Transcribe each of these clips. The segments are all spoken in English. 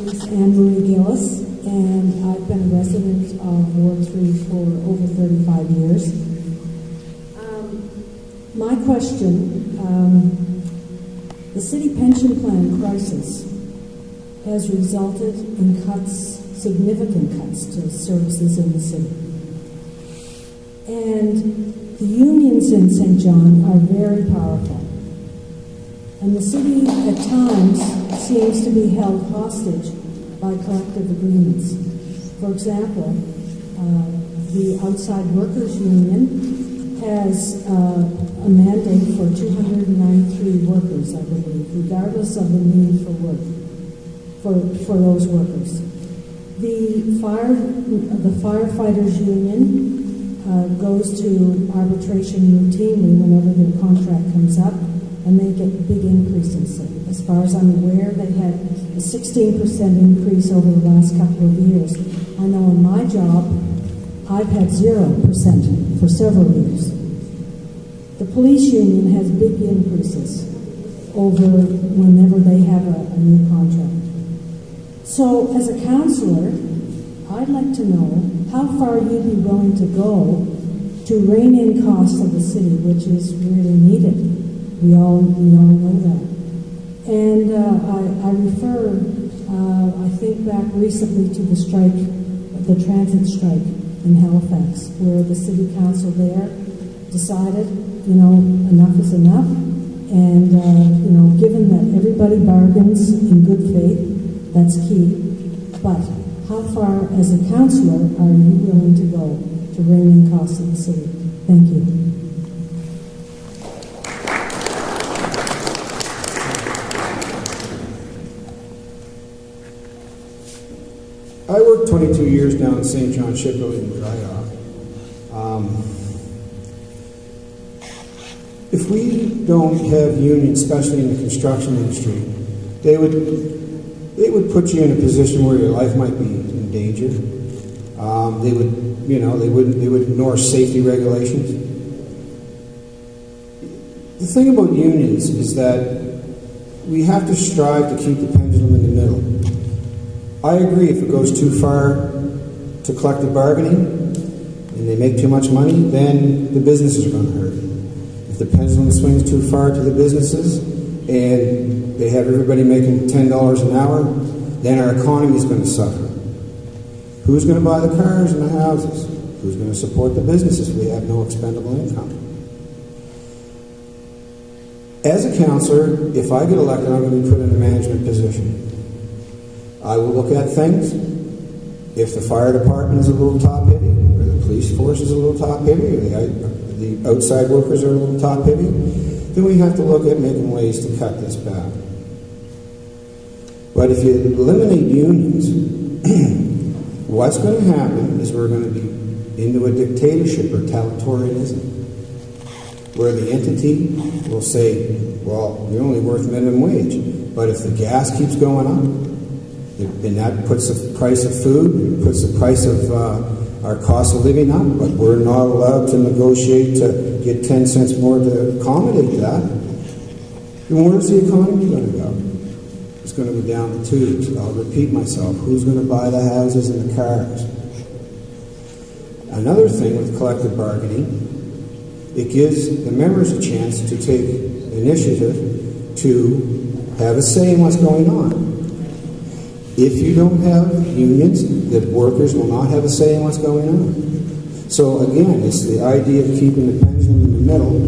name's Anne Marie Gillis, and I've been a resident of Ward 3 for over 35 years. My question, the city pension plan crisis has resulted in cuts, significant cuts to services in the city. And the unions in St. John are very powerful. And the city at times seems to be held hostage by collective agreements. For example, the Outside Workers Union has a mandate for 293 workers, I believe, regardless of the need for work for those workers. The firefighters union goes to arbitration routinely whenever their contract comes up, and they get big increases. As far as I'm aware, they had a 16% increase over the last couple of years. I know in my job, I've had 0% for several years. The police union has big increases over whenever they have a new contract. So as a councillor, I'd like to know how far you'd be willing to go to rein in costs of the city, which is really needed. We all know that. And I refer, I think back recently to the strike, the transit strike in Halifax, where the city council there decided, enough is enough. And, given that everybody bargains in good faith, that's key. But how far, as a councillor, are you willing to go to rein in costs of the city? Thank you. I worked 22 years down in St. John Shipbuilding in Dry Dock. If we don't have unions, especially in the construction industry, they would put you in a position where your life might be in danger. They would ignore safety regulations. The thing about unions is that we have to strive to keep the pendulum in the middle. I agree, if it goes too far to collective bargaining and they make too much money, then the businesses are going to hurt. If the pendulum swings too far to the businesses and they have everybody making $10 an hour, then our economy is going to suffer. Who's going to buy the cars and the houses? Who's going to support the businesses if we have no expendable income? As a councillor, if I get elected, I'm going to be put in a management position. I will look at things. If the fire department is a little top heavy, or the police force is a little top heavy, or the outside workers are a little top heavy, then we have to look at making ways to cut this back. But if you eliminate unions, what's going to happen is we're going to be into a dictatorship or totalitarianism, where the entity will say, well, you're only worth minimum wage. But if the gas keeps going up, and that puts the price of food, puts the price of our cost of living up, but we're not allowed to negotiate to get 10 cents more to accommodate that, then where's the economy going to go? It's going to go down the tubes. I'll repeat myself. Who's going to buy the houses and the cars? Another thing with collective bargaining, it gives the members a chance to take initiative to have a say in what's going on. If you don't have unions, the workers will not have a say in what's going on. So again, it's the idea of keeping the pendulum in the middle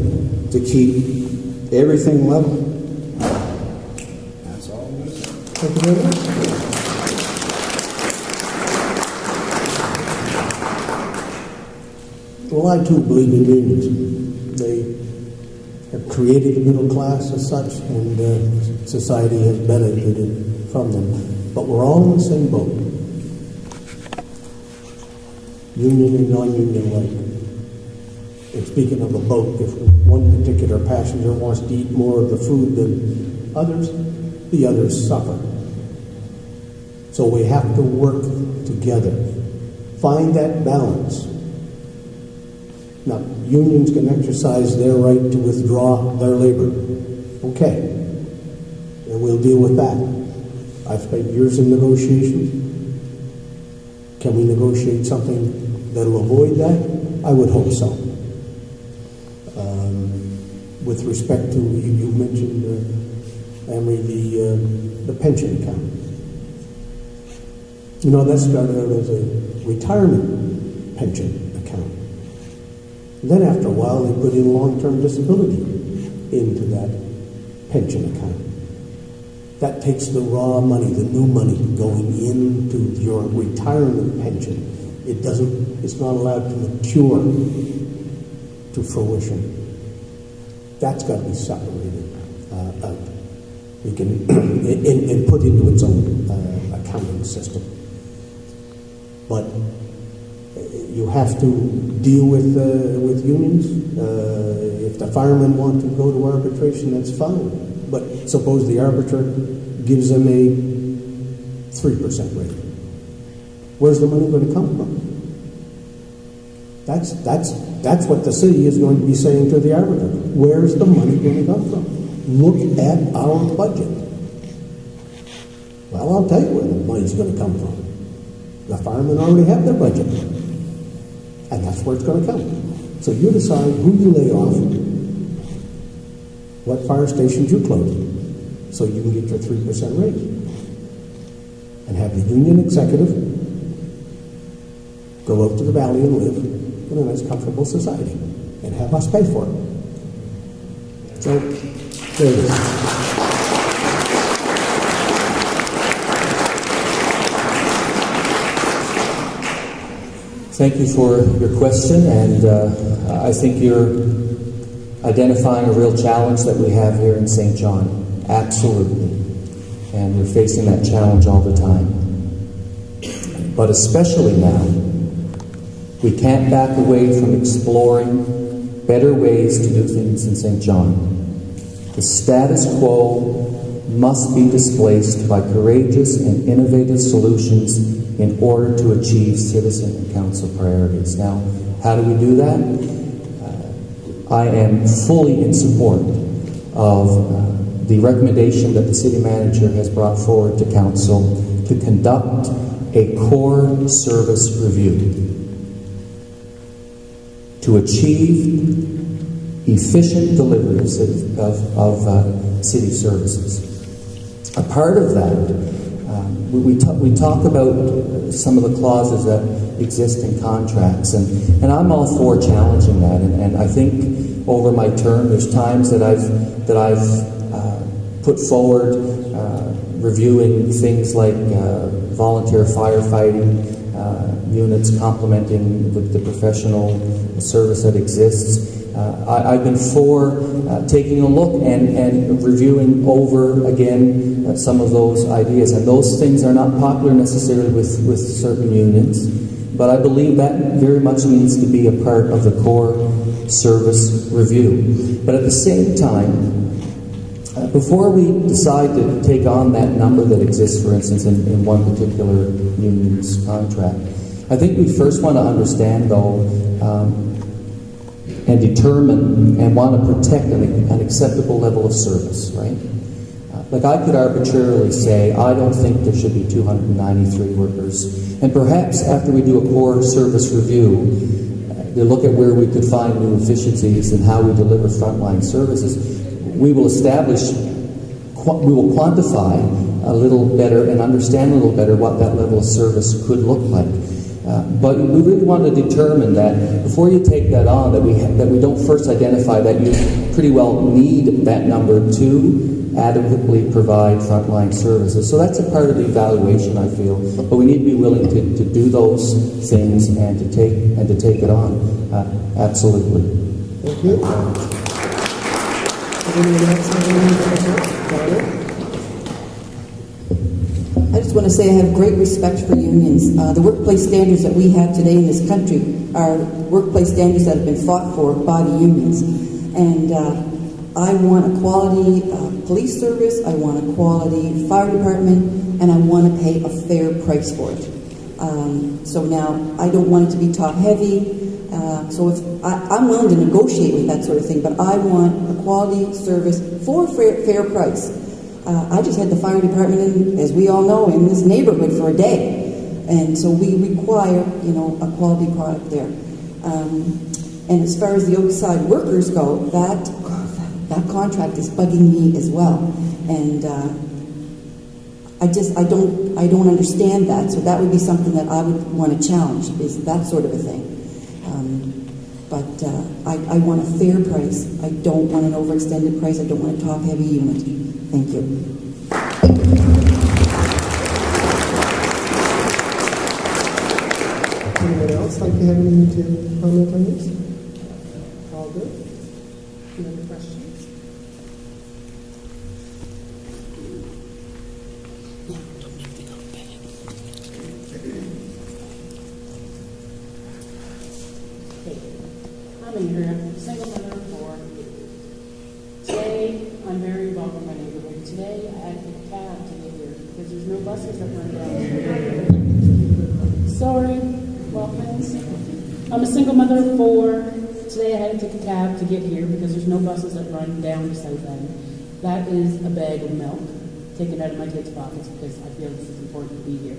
to keep everything level. That's all I'm going to say. Thank you very much. Well, I too believe in unions. They have created the middle class as such, and society has benefited from them. But we're all in the same boat. Union and non-union alike. And speaking of a boat, if one particular passenger wants to eat more of the food than others, the others suffer. So we have to work together. Find that balance. Now, unions can exercise their right to withdraw their labor. Okay. And we'll deal with that. I've spent years in negotiations. Can we negotiate something that'll avoid that? I would hope so. With respect to, you mentioned, Amory, the pension account. You know, that started out as a retirement pension account. Then after a while, they put in long-term disability into that pension account. That takes the raw money, the new money going into your retirement pension. It's not allowed to mature to fruition. That's got to be separated out. We can and put into its own accounting system. But you have to deal with unions. If the firemen want to go to arbitration, that's fine. But suppose the arbiter gives them a 3% rate. Where's the money going to come from? That's what the city is going to be saying to the arbiter. Where's the money going to come from? Look at our budget. Well, I'll tell you where the money's going to come from. The firemen already have their budget. And that's where it's going to come. So you decide who you lay off, what fire stations you close, so you can get your 3% raise. And have the union executive go out to the valley and live in a nice, comfortable society and have us pay for it. So, there it is. Thank you for your question, and I think you're identifying a real challenge that we have here in St. John. Absolutely. And we're facing that challenge all the time. But especially now, we can't back away from exploring better ways to do things in St. John. The status quo must be displaced by courageous and innovative solutions in order to achieve citizen and council priorities. Now, how do we do that? I am fully in support of the recommendation that the city manager has brought forward to council to conduct a core service review to achieve efficient delivery of city services. A part of that, we talk about some of the clauses that exist in contracts, and I'm all for challenging that. And I think over my term, there's times that I've put forward reviewing things like volunteer firefighting units complementing the professional service that exists. I've been for taking a look and reviewing over again some of those ideas, and those things are not popular necessarily with certain unions, but I believe that very much needs to be a part of the core service review. But at the same time, before we decide to take on that number that exists, for instance, in one particular union's contract, I think we first want to understand, though, and determine and want to protect an acceptable level of service, right? Like I could arbitrarily say, I don't think there should be 293 workers. And perhaps after we do a core service review, to look at where we could find new efficiencies and how we deliver frontline services, we will quantify a little better and understand a little better what that level of service could look like. But we really want to determine that before you take that on, that we don't first identify that you pretty well need that number to adequately provide frontline services. So that's a part of the evaluation, I feel. But we need to be willing to do those things and to take it on. Absolutely. Thank you. Anyone else have anything to say? I just want to say I have great respect for unions. The workplace standards that we have today in this country are workplace standards that have been fought for by the unions. And I want a quality police service, I want a quality fire department, and I want to pay a fair price for it. So now, I don't want it to be top-heavy. So if I'm willing to negotiate with that sort of thing, but I want a quality service for a fair price. I just had the fire department in, as we all know, in this neighborhood for a day. And so we require, a quality product there. And as far as the Oakside workers go, that contract is bugging me as well. And I don't understand that. So that would be something that I would want to challenge, is that sort of a thing. But I want a fair price. I don't want an overextended price. I don't want a top-heavy unit. Thank you. Anyone else like to have anything to comment on this? All good? Any other questions? I'm in here, I'm a single mother of 4. Today, I'm very involved in my neighborhood. Today, I had to take a cab to get here because there's no buses that run down. Sorry, Walkmans. I'm a single mother of 4. Today, I had to take a cab to get here because there's no buses that run down to South End. That is a bag of milk taken out of my kids' pockets because I feel this is important to be here.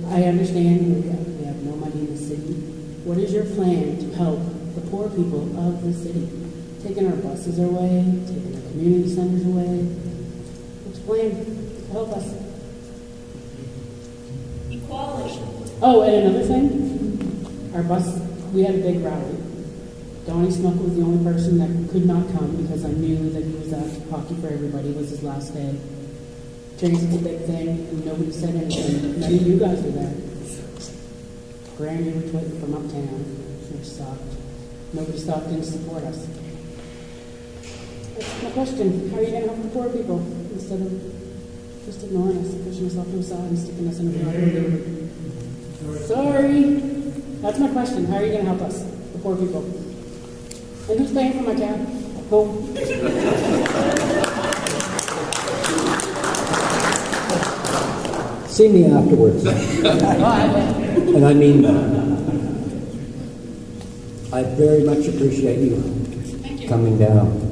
I understand we have no money in the city. What is your plan to help the poor people of the city? Taking our buses away, taking our community centers away. What's the plan to help us? Equality. Oh, and another thing, our bus, we had a big rally. Donnie Smuck was the only person that could not come because I knew that he was at Hockey for Everybody. It was his last day. Terry's a big thing, and nobody said anything. None of you guys were there. Granny were tweeting from uptown, which sucked. Nobody stopped in to support us. That's my question. How are you going to help the poor people instead of just ignoring us, pushing us off to the side and sticking us in a corner? Sorry. That's my question. How are you going to help us, the poor people? And who's paying for my cab? Home. See me afterwards. And I mean that. I very much appreciate you coming down.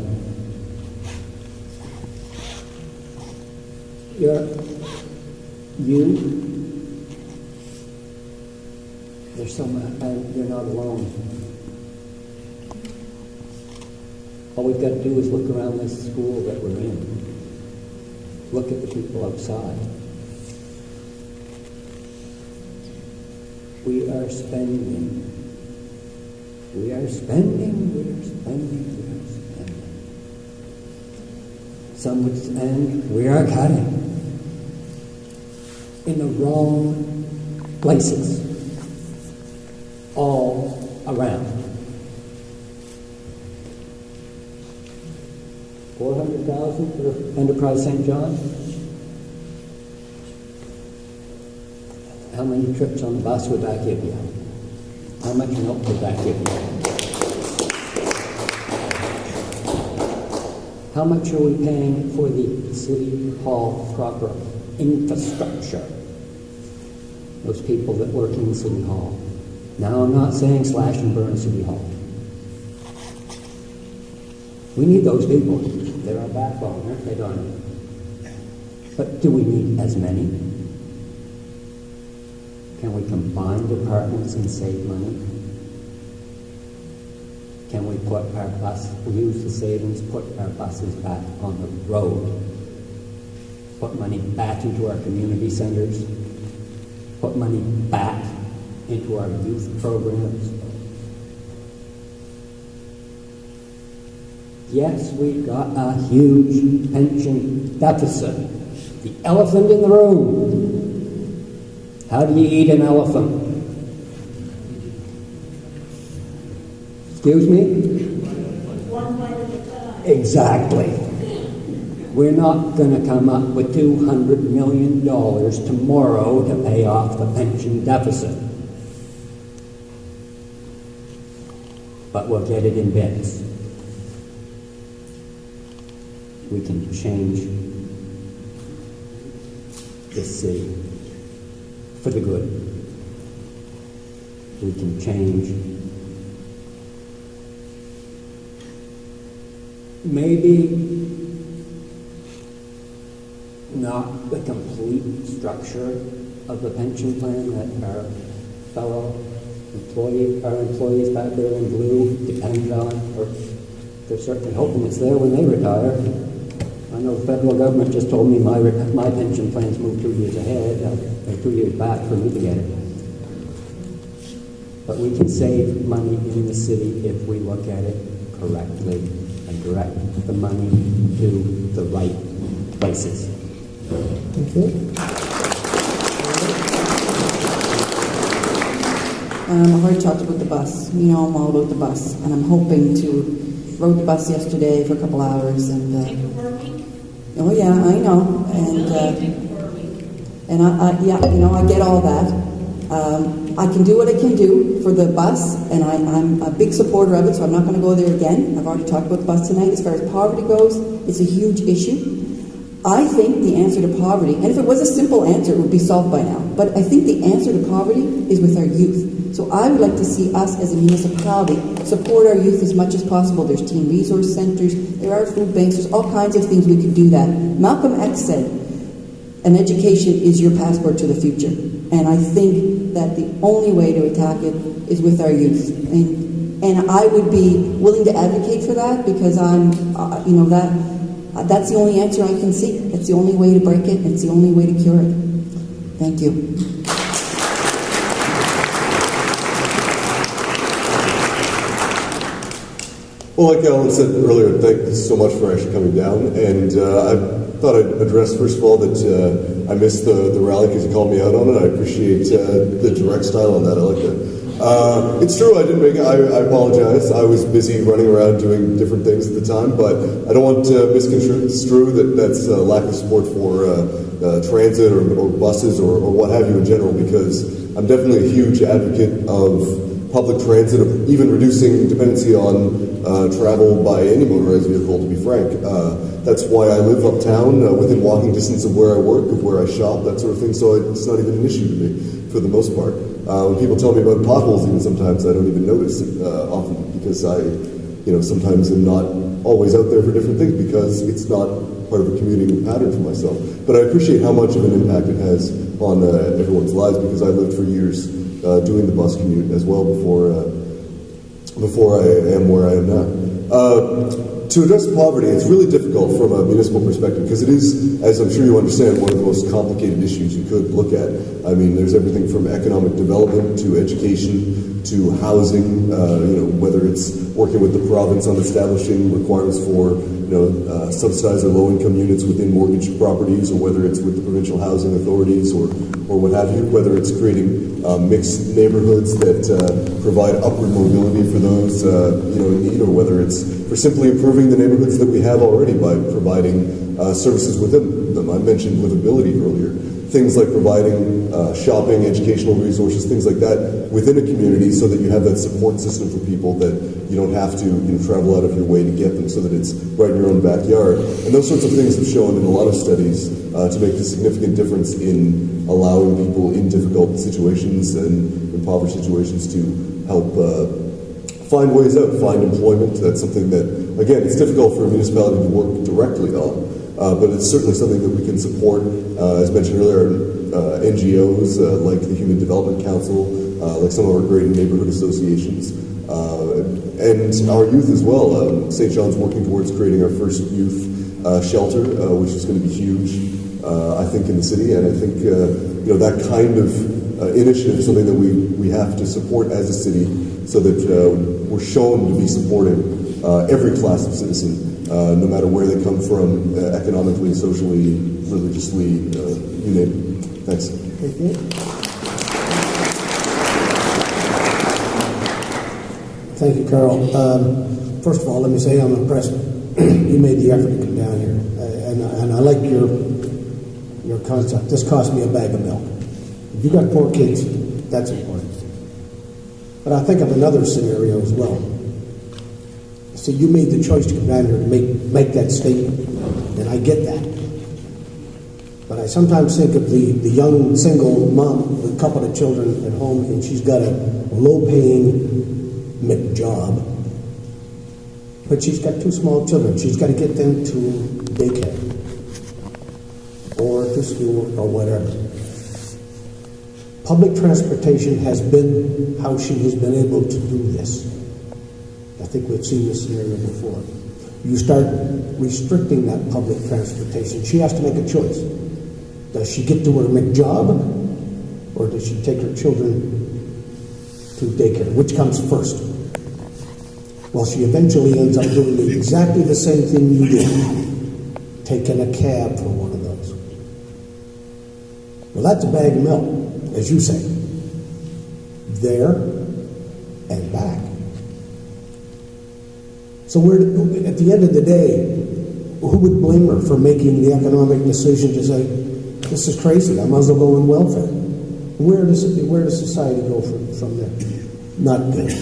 There's so much, and you're not alone. All we've got to do is look around this school that we're in. Look at the people outside. We are spending. We are spending, we are spending, we are spending. Some would say we are cutting in the wrong places, all around. 400,000 for Enterprise St. John. How many trips on the bus would that give you? How much milk would that give you? How much are we paying for the City Hall proper infrastructure? Those people that work in City Hall. Now, I'm not saying slash and burn City Hall. We need those people. They're our backbone, aren't they, Donnie? But do we need as many? Can we combine departments and save money? Can we put our use the savings, put our buses back on the road? Put money back into our community centers? Put money back into our youth programs? Yes, we've got a huge pension deficit. The elephant in the room. How do you eat an elephant? Excuse me? One bite at a time. Exactly. We're not going to come up with $200 million tomorrow to pay off the pension deficit. But we'll get it in bits. We can change this city for the good. We can change. Maybe not the complete structure of the pension plan that our fellow employees back there in blue depend on, or they're certainly hoping it's there when they retire. I know the federal government just told me my pension plan's moved 2 years ahead, or 2 years back for me to get it. But we can save money in the city if we look at it correctly and direct the money to the right places. I've already talked about the bus. You know I'm all about the bus, and I'm hoping to rode the bus yesterday for a couple hours, and Take it for a week. oh yeah, I know, and Take it for a week. and yeah, you know, I get all that. I can do what I can do for the bus, and I'm a big supporter of it, so I'm not going to go there again. I've already talked about the bus tonight. As far as poverty goes, it's a huge issue. I think the answer to poverty, and if it was a simple answer, it would be solved by now, but I think the answer to poverty is with our youth. So I would like to see us as a municipality support our youth as much as possible. There's teen resource centers, there are food banks, there's all kinds of things we could do that. Malcolm X said, an education is your passport to the future. And I think that the only way to attack it is with our youth. And I would be willing to advocate for that, because I'm, that's the only answer I can see. It's the only way to break it. It's the only way to cure it. Thank you. Well, like Alan said earlier, thank you so much for actually coming down. And I thought I'd address, first of all, that I missed the rally because you called me out on it. I appreciate the direct style on that. I like that. It's true, I didn't make it. I apologize. I was busy running around doing different things at the time, but I don't want to misconstrue that's lack of support for transit or buses or what have you in general, because I'm definitely a huge advocate of public transit, of even reducing dependency on travel by any motorized vehicle, to be frank. That's why I live uptown, within walking distance of where I work, of where I shop, that sort of thing, so it's not even an issue to me, for the most part. When people tell me about potholes, even sometimes I don't even notice it often, because I, sometimes am not always out there for different things, because it's not part of a commuting pattern for myself. But I appreciate how much of an impact it has on everyone's lives, because I lived for years doing the bus commute as well before I am where I am now. To address poverty, it's really difficult from a municipal perspective, because it is, as I'm sure you understand, one of the most complicated issues you could look at. I mean, there's everything from economic development to education to housing, whether it's working with the province on establishing requirements for subsidized or low-income units within mortgage properties, or whether it's with the provincial housing authorities or what have you, whether it's creating mixed neighborhoods that provide upward mobility for those in need, or whether it's for simply improving the neighborhoods that we have already by providing services within them. I mentioned livability earlier. Things like providing shopping, educational resources, things like that within a community, so that you have that support system for people, that you don't have to travel out of your way to get them, so that it's right in your own backyard. And those sorts of things have shown in a lot of studies to make a significant difference in allowing people in difficult situations and impoverished situations to help find ways out, find employment. That's something that, again, it's difficult for a municipality to work directly on. But it's certainly something that we can support. As mentioned earlier, NGOs like the Human Development Council, like some of our great neighborhood associations, and our youth as well. St. John's working towards creating our first youth shelter, which is going to be huge, I think, in the city. And I think that kind of initiative is something that we have to support as a city, so that we're shown to be supporting every class of citizen. No matter where they come from, economically, socially, religiously, you name it. Thanks. Thank you, Carol. First of all, let me say I'm impressed. You made the effort to come down here, and I like your concept. This cost me a bag of milk. If you got 4 kids, that's important. But I think of another scenario as well. So you made the choice to come down here to make that statement, and I get that. But I sometimes think of the young single mom with a couple of children at home, and she's got a low-paying job, but she's got 2 small children. She's got to get them to daycare, or school or whatever. Public transportation has been how she has been able to do this. I think we've seen this scenario before. You start restricting that public transportation, she has to make a choice. Does she get to her job, or does she take her children to daycare? Which comes first? Well, she eventually ends up doing exactly the same thing you did, taking a cab for one of those. Well, that's a bag of milk, as you say. There and back. So at the end of the day, who would blame her for making the economic decision to say, this is crazy, I might as well go on welfare? Where does society go from there? Not good.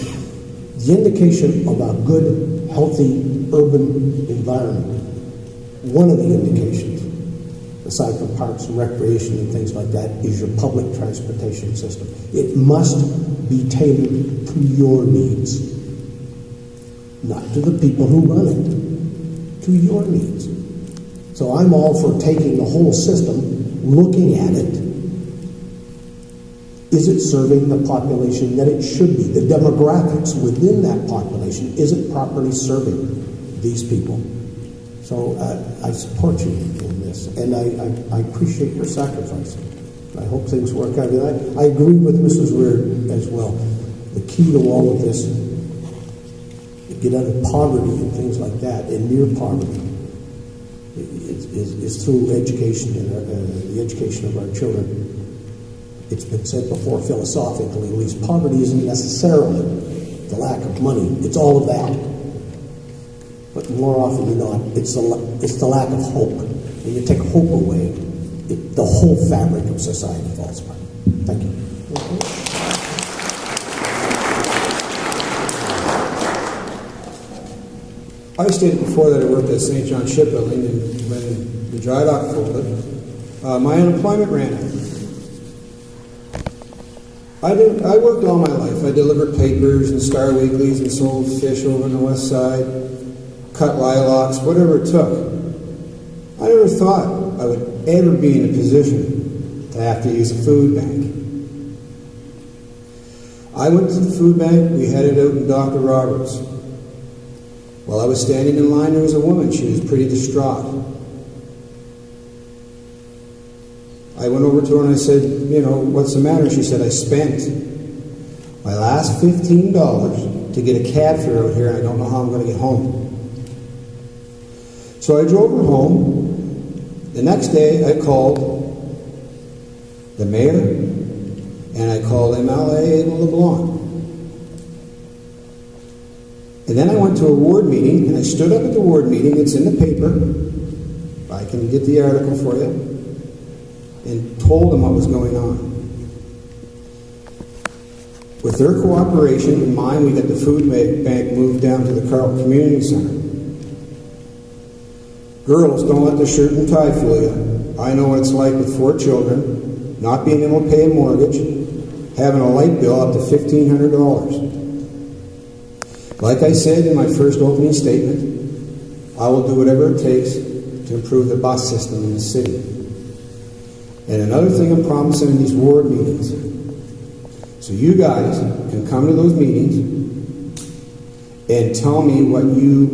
The indication of a good, healthy, urban environment, one of the indications, aside from parks and recreation and things like that, is your public transportation system. It must be tailored to your needs, not to the people who run it, to your needs. So I'm all for taking the whole system, looking at it. Is it serving the population that it should be? The demographics within that population, is it properly serving these people? So I support you in this, and I appreciate your sacrifice. I hope things work out. And I agree with Mrs. Weir as well. The key to all of this, to get out of poverty and things like that, and near poverty, is through education and the education of our children. It's been said before philosophically, at least, poverty isn't necessarily the lack of money. It's all of that. But more often than not, it's the lack of hope. When you take hope away, the whole fabric of society falls apart. Thank you. I stated before that I worked at St. John Shipbuilding, and when the dry dock folded, my unemployment ran out. I worked all my life. I delivered papers and Star Weeklies and sold fish over on the west side, cut lilacs, whatever it took. I never thought I would ever be in a position to have to use a food bank. I went to the food bank. We had it out in Dr. Roberts. While I was standing in line, there was a woman. She was pretty distraught. I went over to her and I said, what's the matter? She said, I spent my last $15 to get a cab fare out here, and I don't know how I'm going to get home. So I drove her home. The next day, I called the mayor, and I called MLA in LeBlanc. And then I went to a ward meeting, and I stood up at the ward meeting. It's in the paper. I can get the article for you. And told them what was going on. With their cooperation and mine, we got the food bank moved down to the Carl Community Center. Girls, don't let the shirt and tie fool you. I know what it's like with 4 children, not being able to pay a mortgage, having a light bill up to $1,500. Like I said in my first opening statement, I will do whatever it takes to improve the bus system in the city. And another thing I'm promising in these ward meetings, so you guys can come to those meetings and tell me what you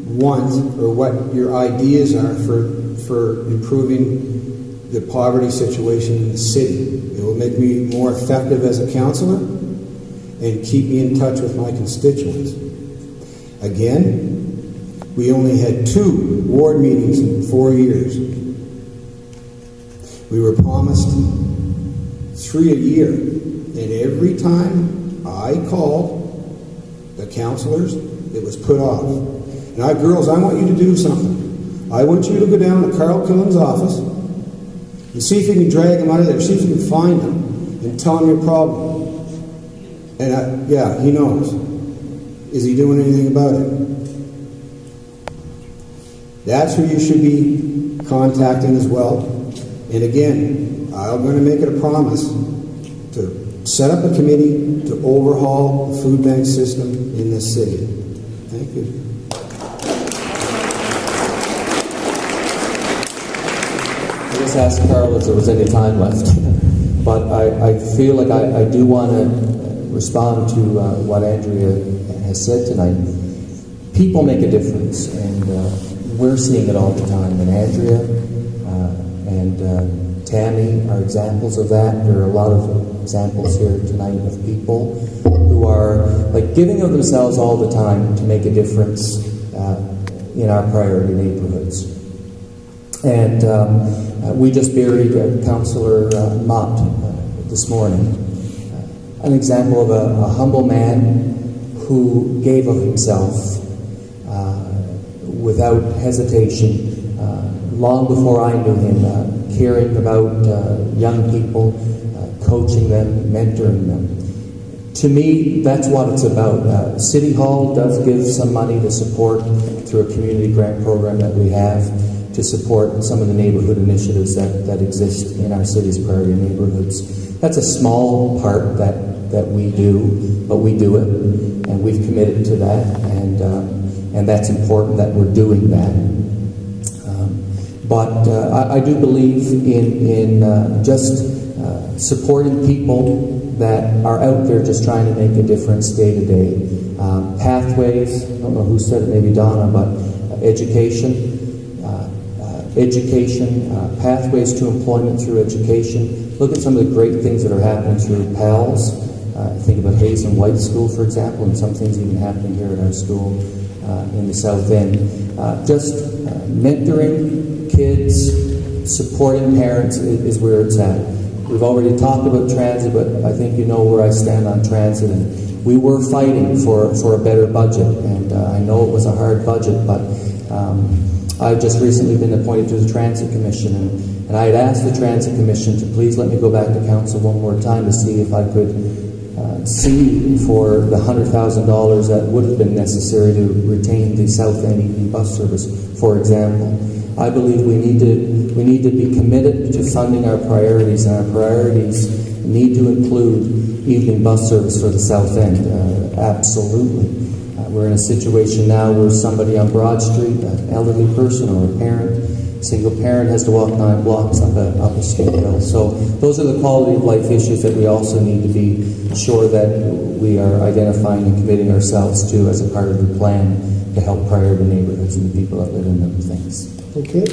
want or what your ideas are for improving the poverty situation in the city. It will make me more effective as a councillor and keep me in touch with my constituents. Again, we only had 2 ward meetings in 4 years. We were promised 3 a year, and every time I called the councillors, it was put off. Now, girls, I want you to do something. I want you to go down to Carl Killen's office and see if you can drag him out of there, see if you can find him, and tell him your problem. And he knows. Is he doing anything about it? That's who you should be contacting as well. And again, I'm going to make it a promise to set up a committee to overhaul the food bank system in this city. Thank you. just asked Carl if there was any time left. But I feel like I do want to respond to what Andrea has said tonight. People make a difference, and we're seeing it all the time. And Andrea and Tammy are examples of that. There are a lot of examples here tonight of people who are like giving of themselves all the time to make a difference in our priority neighborhoods. And we just buried Councillor Mott this morning. An example of a humble man who gave of himself without hesitation, long before I knew him, caring about young people, coaching them, mentoring them. To me, that's what it's about. City Hall does give some money to support through a community grant program that we have to support some of the neighborhood initiatives that exist in our city's priority neighborhoods. That's a small part that we do, but we do it, and we've committed to that, and that's important that we're doing that. But I do believe in just supporting people that are out there just trying to make a difference day to day. Pathways, I don't know who said it, maybe Donna, but education, pathways to employment through education. Look at some of the great things that are happening through PALS. Think about Hazen White School, for example, and some things even happening here at our school in the South End. Just mentoring kids, supporting parents is where it's at. We've already talked about transit, but I think you know where I stand on transit. And we were fighting for a better budget, and I know it was a hard budget, but I've just recently been appointed to the Transit Commission, and I had asked the Transit Commission to please let me go back to council one more time to see if I could see for the $100,000 that would have been necessary to retain the South End evening bus service, for example. I believe we need to be committed to funding our priorities, and our priorities need to include evening bus service for the South End. Absolutely. We're in a situation now where somebody on Broad Street, an elderly person or a parent, single parent, has to walk 9 blocks up a steep hill. So those are the quality of life issues that we also need to be sure that we are identifying and committing ourselves to as a part of the plan to help priority neighborhoods and the people that live in them. Thanks. Okay.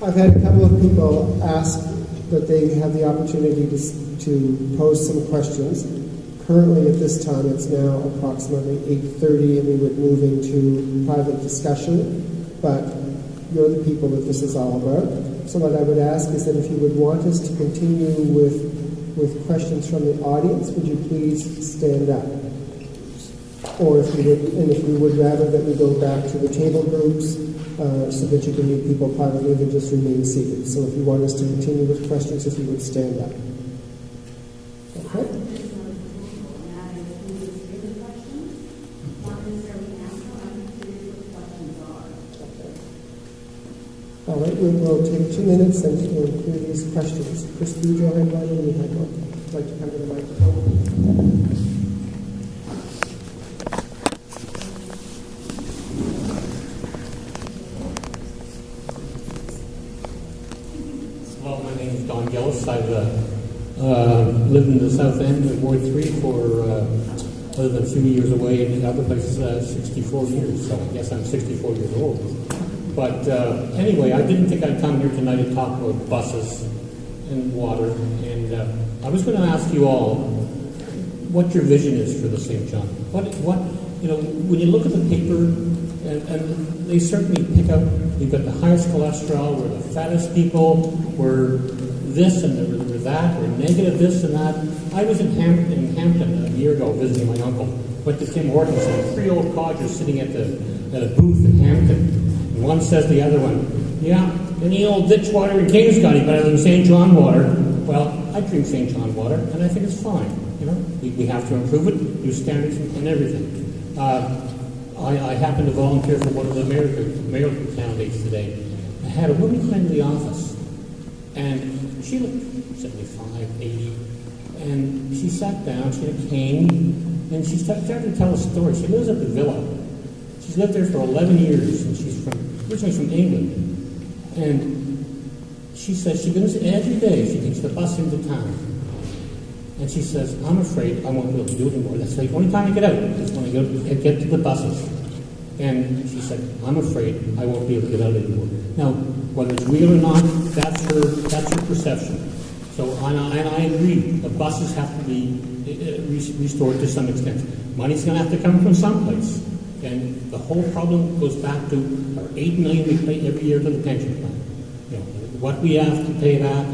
I've had a couple of people ask that they have the opportunity to pose some questions. Currently at this time it's now approximately 8:30 and we would move into private discussion, but you're the people that this is all about. So what I would ask is that if you would want us to continue with questions from the audience, would you please stand up? Or if we would rather that we go back to the table groups so that you can meet people privately, then just remain seated. So if you want us to continue with questions, if you would stand up. Okay. All right, we will take 2 minutes and we'll clear these questions. Chris, do you go ahead, Ryan, and you have one. I'd like to come to the microphone. Well, my name is Don Gillis. I've lived in the South End of Ward 3 for other than a few years away, and other places 64 years, so I guess I'm 64 years old. But anyway, I didn't think I'd come here tonight to talk about buses and water, and I was going to ask you all what your vision is for the St. John. What when you look at the paper, and they certainly pick up, you've got the highest cholesterol, we're the fattest people, we're this and we're that, we're negative this and that. I was in Hampton a year ago visiting my uncle. Went to Tim Hortons, and 3 old codgers sitting at a booth in Hampton. And one says to the other one, yeah, any old ditch water in King's got any better than St. John water. Well, I drink St. John water, and I think it's fine. You know, we have to improve it, new standards and everything. I happened to volunteer for one of the mayor candidates today. I had a woman come into the office, and she looked 75, 80, and she sat down, she had a cane, and she started to tell a story. She lives at the villa. She's lived there for 11 years, and She's originally from England. And she says she goes every day, she takes the bus into town. And she says, I'm afraid I won't be able to do it anymore. That's the only time I get out, is when I get to the buses. And she said, I'm afraid I won't be able to get out anymore. Now, whether it's real or not, that's her perception. So, and I agree, the buses have to be restored to some extent. Money's going to have to come from someplace. And the whole problem goes back to our $8 million we pay every year to the pension plan. You know, what we have to pay back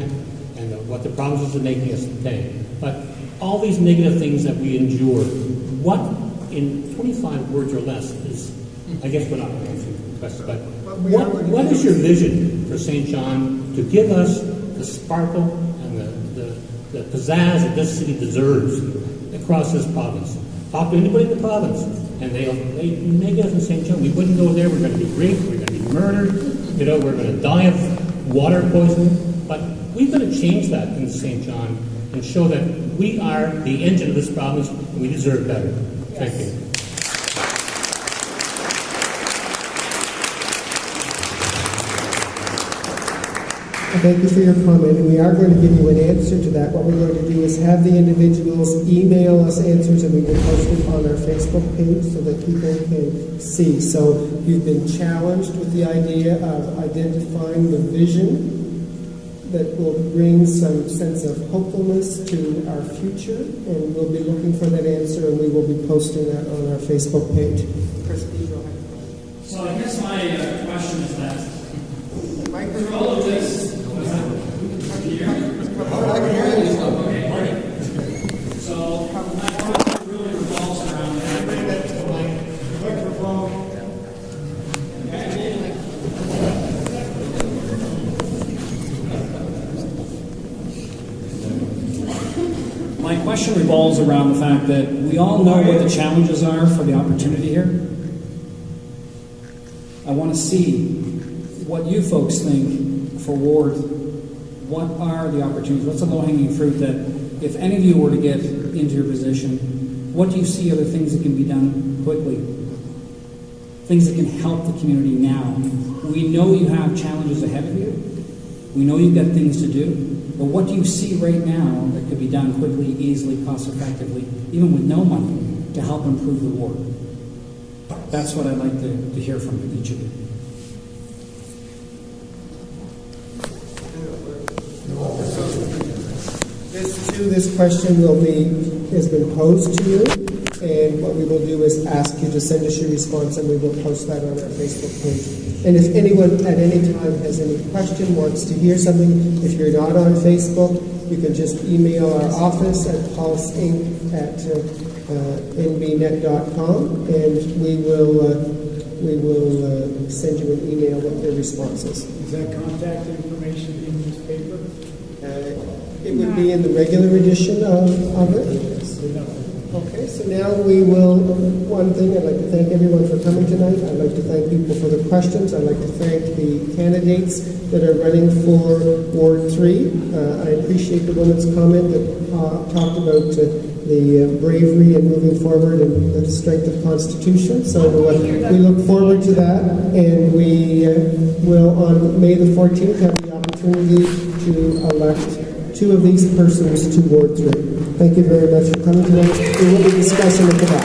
and what the promises are making us pay. But all these negative things that we endure, what in 25 words or less is, I guess we're not answering the question, but what is your vision for St. John to give us the sparkle and the pizzazz that this city deserves across this province? Talk to anybody in the province, and they make it in St. John. We wouldn't go there. We're going to be raped. We're going to be murdered. You know, we're going to die of water poisoning. But we've got to change that in St. John and show that we are the engine of this province and we deserve better. Thank you. Thank you for your comment, and we are going to give you an answer to that. What we're going to do is have the individuals email us answers, and we will post them on our Facebook page so that people can see. So you've been challenged with the idea of identifying the vision that will bring some sense of hopefulness to our future, and we'll be looking for that answer, and we will be posting that on our Facebook page. Christy, go ahead. So I guess my question is that for all of this, so my question really revolves around My question revolves around the fact that we all know what the challenges are for the opportunity here. I want to see what you folks think for Ward. What are the opportunities? What's the low-hanging fruit that, if any of you were to get into your position, what do you see are the things that can be done quickly? Things that can help the community now. We know you have challenges ahead of you. We know you've got things to do. But what do you see right now that could be done quickly, easily, cost-effectively, even with no money, to help improve the ward? That's what I'd like to hear from each of you. This question has been posed to you, and what we will do is ask you to send us your response, and we will post that on our Facebook page. And if anyone at any time has any question, wants to hear something, if you're not on Facebook, you can just email our office at pulseinc@nbnet.com, and we will send you an email with the responses. Is that contact information in this paper? It would be in the regular edition of it. Okay, so now we will, one thing, I'd like to thank everyone for coming tonight. I'd like to thank people for the questions. I'd like to thank the candidates that are running for Ward 3. I appreciate the woman's comment that talked about the bravery and moving forward and the strength of Constitution. So we look forward to that, and we will on May the 14th have the opportunity to elect two of these persons to Ward 3. Thank you very much for coming tonight. We will be discussing at the back.